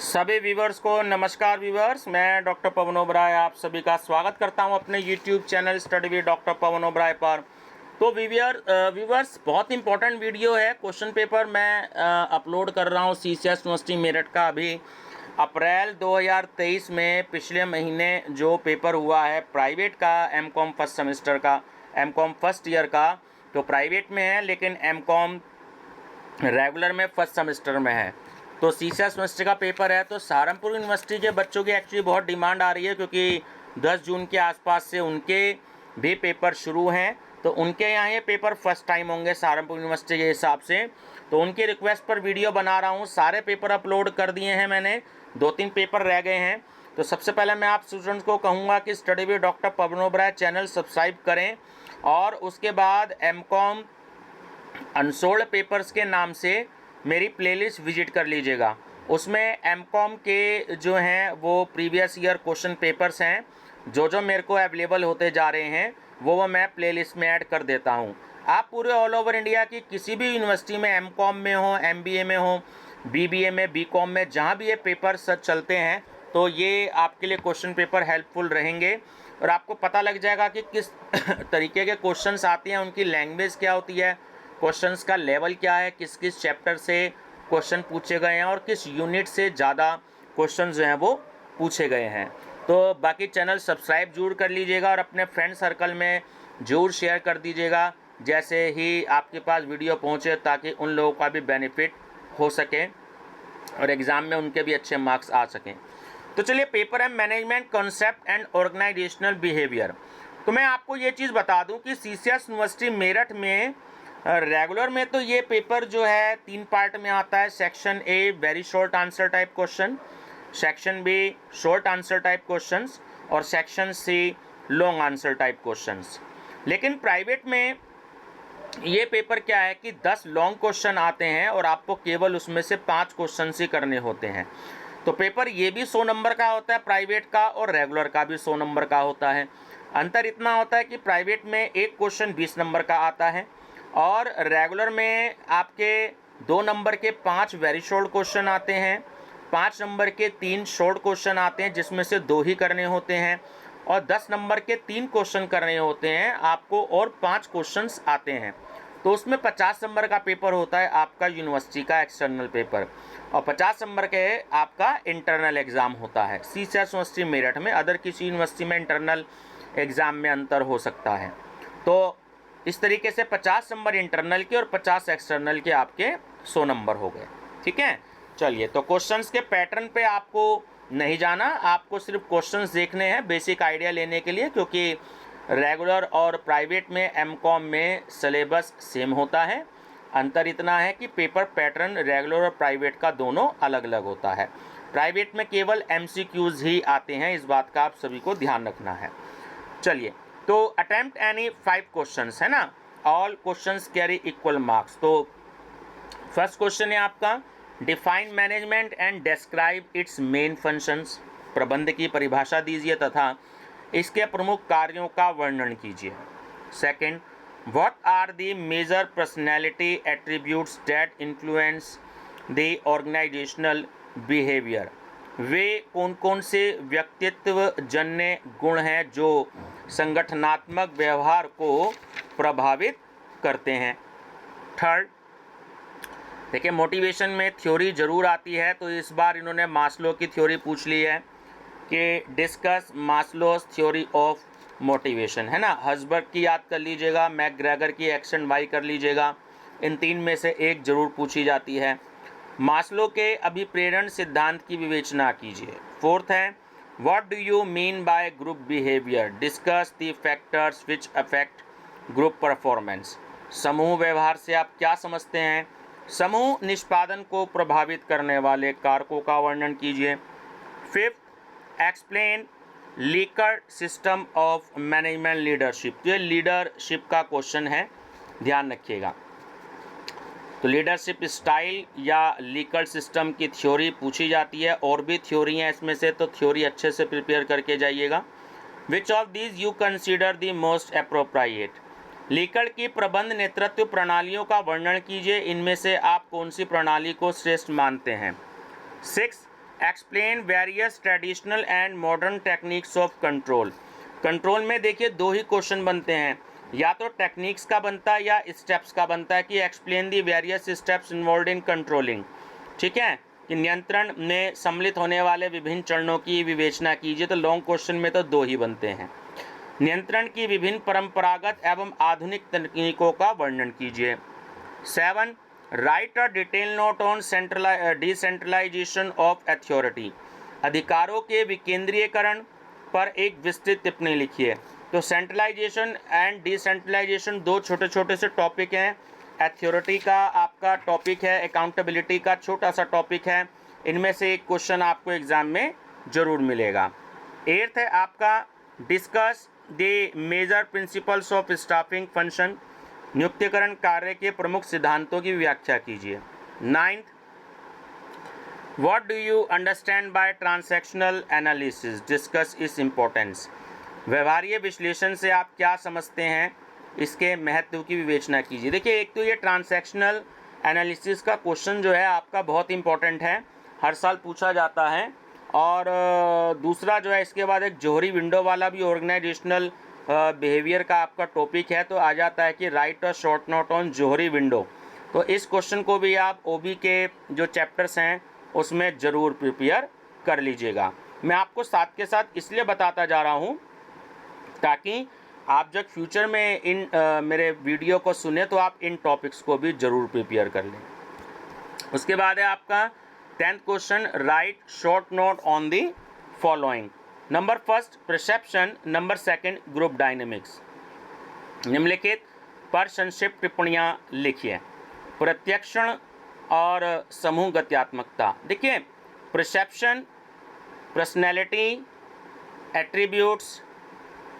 सभी व्यूवर्स को नमस्कार व्यूवर्स, मैं डॉक्टर पवन ओबराय आप सभी का स्वागत करता हूं अपने YouTube channel study with doctor Pawan Oberoi पर। तो व्यूवर्स बहुत इंपॉर्टेंट वीडियो है। क्वेश्चन पेपर मैं अपलोड कर रहा हूं सीसीएस यूनिवर्सिटी मेरठ का। अभी अप्रैल 2023 में पिछले महीने जो पेपर हुआ है प्राइवेट का, एमकॉम फर्स्ट सेमेस्टर का, एमकॉम फर्स्ट ईयर का, तो प्राइवेट में है लेकिन एमकॉम रेगुलर में फर्स्ट सेमेस्टर में है। तो सीसीएस यूनिवर्सिटी का पेपर है। तो सहारनपुर यूनिवर्सिटी के बच्चों की एक्चुअली बहुत डिमांड आ रही है, क्योंकि 10 जून के आसपास से उनके भी पेपर शुरू हैं। तो उनके यहाँ ये पेपर फर्स्ट टाइम होंगे सहारनपुर यूनिवर्सिटी के हिसाब से। तो उनकी रिक्वेस्ट पर वीडियो बना रहा हूँ। सारे पेपर अपलोड कर दिए हैं मैंने, 2-3 पेपर रह गए हैं। तो सबसे पहले मैं आप स्टूडेंट्स को कहूँगा कि study with doctor Pawan Oberoi channel subscribe करें, और उसके बाद एमकॉम अनसोल्ड पेपर्स के नाम से मेरी प्लेलिस्ट विजिट कर लीजिएगा। उसमें एमकॉम के जो हैं वो प्रीवियस ईयर क्वेश्चन पेपर्स हैं, जो मेरे को अवेलेबल होते जा रहे हैं वो मैं प्लेलिस्ट में ऐड कर देता हूं। आप पूरे ऑल ओवर इंडिया की किसी भी यूनिवर्सिटी में एमकॉम में हो, एमबीए में हो, बीबीए में, बीकॉम में, जहां भी ये पेपर चलते हैं तो ये आपके लिए क्वेश्चन पेपर हेल्पफुल रहेंगे, और आपको पता लग जाएगा कि किस तरीके के क्वेश्चंस आते हैं, उनकी लैंग्वेज क्या होती है, क्वेश्चंस का लेवल क्या है, किस किस चैप्टर से क्वेश्चन पूछे गए हैं और किस यूनिट से ज़्यादा क्वेश्चन जो हैं वो पूछे गए हैं। तो बाकी चैनल सब्सक्राइब जरूर कर लीजिएगा और अपने फ्रेंड सर्कल में जरूर शेयर कर दीजिएगा जैसे ही आपके पास वीडियो पहुंचे, ताकि उन लोगों का भी बेनिफिट हो सके और एग्ज़ाम में उनके भी अच्छे मार्क्स आ सकें। तो चलिए, पेपर है management concept and organisational behaviour. तो मैं आपको ये चीज़ बता दूं कि सीसीएस यूनिवर्सिटी मेरठ में रेगुलर में तो ये पेपर जो है 3 पार्ट में आता है। Section A very short answer type question, section B short answer type questions, और section C long answer type questions. लेकिन प्राइवेट में ये पेपर क्या है कि 10 लॉन्ग क्वेश्चन आते हैं और आपको केवल उसमें से 5 क्वेश्चन ही करने होते हैं। तो पेपर ये भी 100 नंबर का होता है प्राइवेट का, और रेगुलर का भी 100 नंबर का होता है। अंतर इतना होता है कि प्राइवेट में एक क्वेश्चन 20 नंबर का आता है, और रेगुलर में आपके 2 नंबर के 5 वेरी शॉर्ट क्वेश्चन आते हैं, 5 नंबर के 3 शॉर्ट क्वेश्चन आते हैं जिसमें से 2 ही करने होते हैं, और 10 नंबर के 3 क्वेश्चन करने होते हैं आपको, और 5 क्वेश्चंस आते हैं। तो उसमें 50 नंबर का पेपर होता है आपका यूनिवर्सिटी का एक्सटर्नल पेपर, और 50 नंबर के आपका इंटरनल एग्ज़ाम होता है सीसीएस यूनिवर्सिटी मेरठ में। अदर किसी यूनिवर्सिटी में इंटरनल एग्ज़ाम में अंतर हो सकता है। तो इस तरीके से 50 नंबर इंटरनल के और 50 एक्सटर्नल के आपके 100 नंबर हो गए। ठीक है, चलिए, तो क्वेश्चंस के पैटर्न पे आपको नहीं जाना, आपको सिर्फ क्वेश्चंस देखने हैं बेसिक आइडिया लेने के लिए, क्योंकि रेगुलर और प्राइवेट में एमकॉम में सिलेबस सेम होता है। अंतर इतना है कि पेपर पैटर्न रेगुलर और प्राइवेट का दोनों अलग अलग होता है। प्राइवेट में केवल एमसीक्यूज ही आते हैं, इस बात का आप सभी को ध्यान रखना है। चलिए, तो अटेम्प्ट एनी 5 क्वेश्चंस है ना, all questions carry equal marks. तो फर्स्ट क्वेश्चन है आपका, define management and describe it's main functions. प्रबंध की परिभाषा दीजिए तथा इसके प्रमुख कार्यों का वर्णन कीजिए। Second, what are the major personality attributes that influence the organizational behaviour. वे कौन कौन से व्यक्तित्व जन्य गुण हैं जो संगठनात्मक व्यवहार को प्रभावित करते हैं। थर्ड, देखिए, मोटिवेशन में थ्योरी जरूर आती है, तो इस बार इन्होंने मास्लो की थ्योरी पूछ ली है कि डिस्कस मास्लोस थ्योरी ऑफ मोटिवेशन, है ना। हर्ट्ज़बर्ग की याद कर लीजिएगा, मैकग्रेगर की एक्स एंड वाई कर लीजिएगा, इन 3 में से एक जरूर पूछी जाती है। मास्लो के अभिप्रेरण सिद्धांत की विवेचना कीजिए। फोर्थ है, what do you mean by group behaviour, discuss the factors which affect group performance. समूह व्यवहार से आप क्या समझते हैं, समूह निष्पादन को प्रभावित करने वाले कारकों का वर्णन कीजिए। Fifth, explain liquor system of management leadership. ये लीडरशिप का क्वेश्चन है, ध्यान रखिएगा। तो लीडरशिप स्टाइल या लीकर सिस्टम की थ्योरी पूछी जाती है, और भी थ्योरी हैं इसमें से, तो थ्योरी अच्छे से प्रिपेयर करके जाइएगा। Which of these you consider the most appropriate. Liquor की प्रबंध नेतृत्व प्रणालियों का वर्णन कीजिए, इनमें से आप कौन सी प्रणाली को श्रेष्ठ मानते हैं। 6, explain various traditional and modern techniques of control. Control में देखिए दो ही क्वेश्चन बनते हैं, या तो टेक्निक्स का बनता है या स्टेप्स का बनता है कि explain the various steps involve in controlling. ठीक है, कि नियंत्रण में सम्मिलित होने वाले विभिन्न चरणों की विवेचना कीजिए, तो लॉन्ग क्वेश्चन में तो दो ही बनते हैं। नियंत्रण की विभिन्न परंपरागत एवं आधुनिक तकनीकों का वर्णन कीजिए। 7. Write a detail note on decentralisation of authority. अधिकारों के विकेंद्रीयकरण पर एक विस्तृत टिप्पणी लिखिए। तो सेंट्रलाइजेशन एंड डिसेंट्रलाइजेशन दो छोटे छोटे से टॉपिक हैं। अथॉरिटी का आपका टॉपिक है, अकाउंटेबिलिटी का छोटा सा टॉपिक है। इनमें से एक क्वेश्चन आपको एग्जाम में जरूर मिलेगा। 8th है आपका discuss the major principles of staffing function. नियुक्तिकरण कार्य के प्रमुख सिद्धांतों की व्याख्या कीजिए। 9th, what do you understand by transactional analysis, discuss its importance. व्यवहारीय विश्लेषण से आप क्या समझते हैं, इसके महत्व की विवेचना कीजिए। देखिए, एक तो ये ट्रांजैक्शनल एनालिसिस का क्वेश्चन जो है आपका बहुत इंपॉर्टेंट है, हर साल पूछा जाता है। और दूसरा जो है इसके बाद एक जोहरी विंडो वाला भी ऑर्गेनाइजेशनल बिहेवियर का आपका टॉपिक है, तो आ जाता है कि write a short note on Johari window. तो इस क्वेश्चन को भी आप ओबी के जो चैप्टर्स हैं उसमें ज़रूर प्रिपेयर कर लीजिएगा। मैं आपको साथ के साथ इसलिए बताता जा रहा हूँ ताकि आप जब फ्यूचर में इन मेरे वीडियो को सुने तो आप इन टॉपिक्स को भी ज़रूर प्रिपेयर कर लें। उसके बाद है आपका 10th question, right short note on the following. Number first perception, number second group dynamics. निम्नलिखित पर संक्षिप्त टिप्पणियाँ लिखिए। प्रत्यक्षण और समूह गत्यात्मकता। देखिए, परसेप्शन, पर्सनैलिटी, एट्रीब्यूट्स,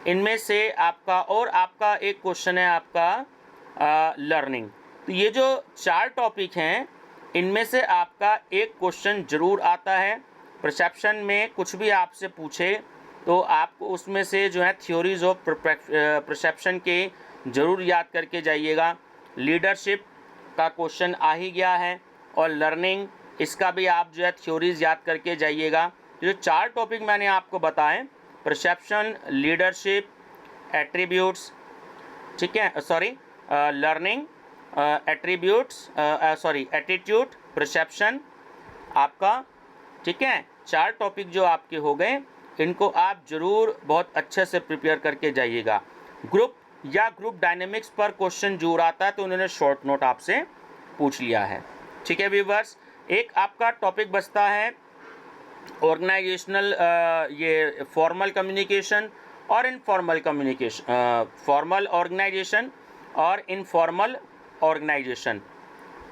इनमें से आपका और आपका एक क्वेश्चन है आपका लर्निंग। तो ये जो 4 टॉपिक हैं इनमें से आपका एक क्वेश्चन जरूर आता है। परसेप्शन में कुछ भी आपसे पूछे तो आपको उसमें से जो है थ्योरीज ऑफ परसेप्शन के ज़रूर याद करके जाइएगा। लीडरशिप का क्वेश्चन आ ही गया है, और लर्निंग इसका भी आप जो है थ्योरीज याद करके जाइएगा। जो 4 टॉपिक मैंने आपको बताए, परसेप्शन, लीडरशिप, एट्रीब्यूट्स, ठीक है, लर्निंग, एट्रीब्यूट्स, एटीट्यूड, परसेप्शन आपका, ठीक है, 4 टॉपिक जो आपके हो गए, इनको आप जरूर बहुत अच्छे से प्रिपेयर करके जाइएगा। ग्रुप या ग्रुप डायनेमिक्स पर क्वेश्चन जरूर आता है तो उन्होंने शॉर्ट नोट आपसे पूछ लिया है। ठीक है व्यूअर्स, एक आपका टॉपिक बचता है ऑर्गेनाइजेशनल, ये फॉर्मल कम्युनिकेशन और इनफॉर्मल कम्युनिकेशन, फॉर्मल ऑर्गेनाइजेशन और इनफॉर्मल ऑर्गेनाइजेशन।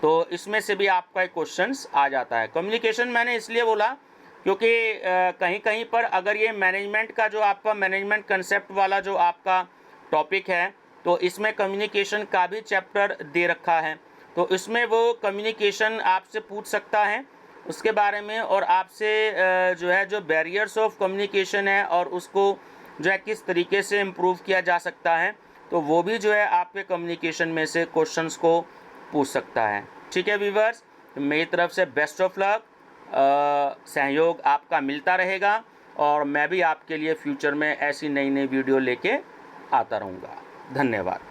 तो इसमें से भी आपका एक क्वेश्चंस आ जाता है। कम्युनिकेशन मैंने इसलिए बोला क्योंकि कहीं कहीं पर अगर ये मैनेजमेंट का जो आपका मैनेजमेंट कंसेप्ट वाला जो आपका टॉपिक है, तो इसमें कम्युनिकेशन का भी चैप्टर दे रखा है। तो इसमें वो कम्युनिकेशन आपसे पूछ सकता है उसके बारे में, और आपसे जो है जो बैरियर्स ऑफ कम्युनिकेशन है और उसको जो है किस तरीके से इम्प्रूव किया जा सकता है, तो वो भी जो है आपके कम्युनिकेशन में से क्वेश्चंस को पूछ सकता है। ठीक है व्यूअर्स, मेरी तरफ से बेस्ट ऑफ लक, सहयोग आपका मिलता रहेगा और मैं भी आपके लिए फ्यूचर में ऐसी नई नई वीडियो लेके आता रहूँगा। धन्यवाद।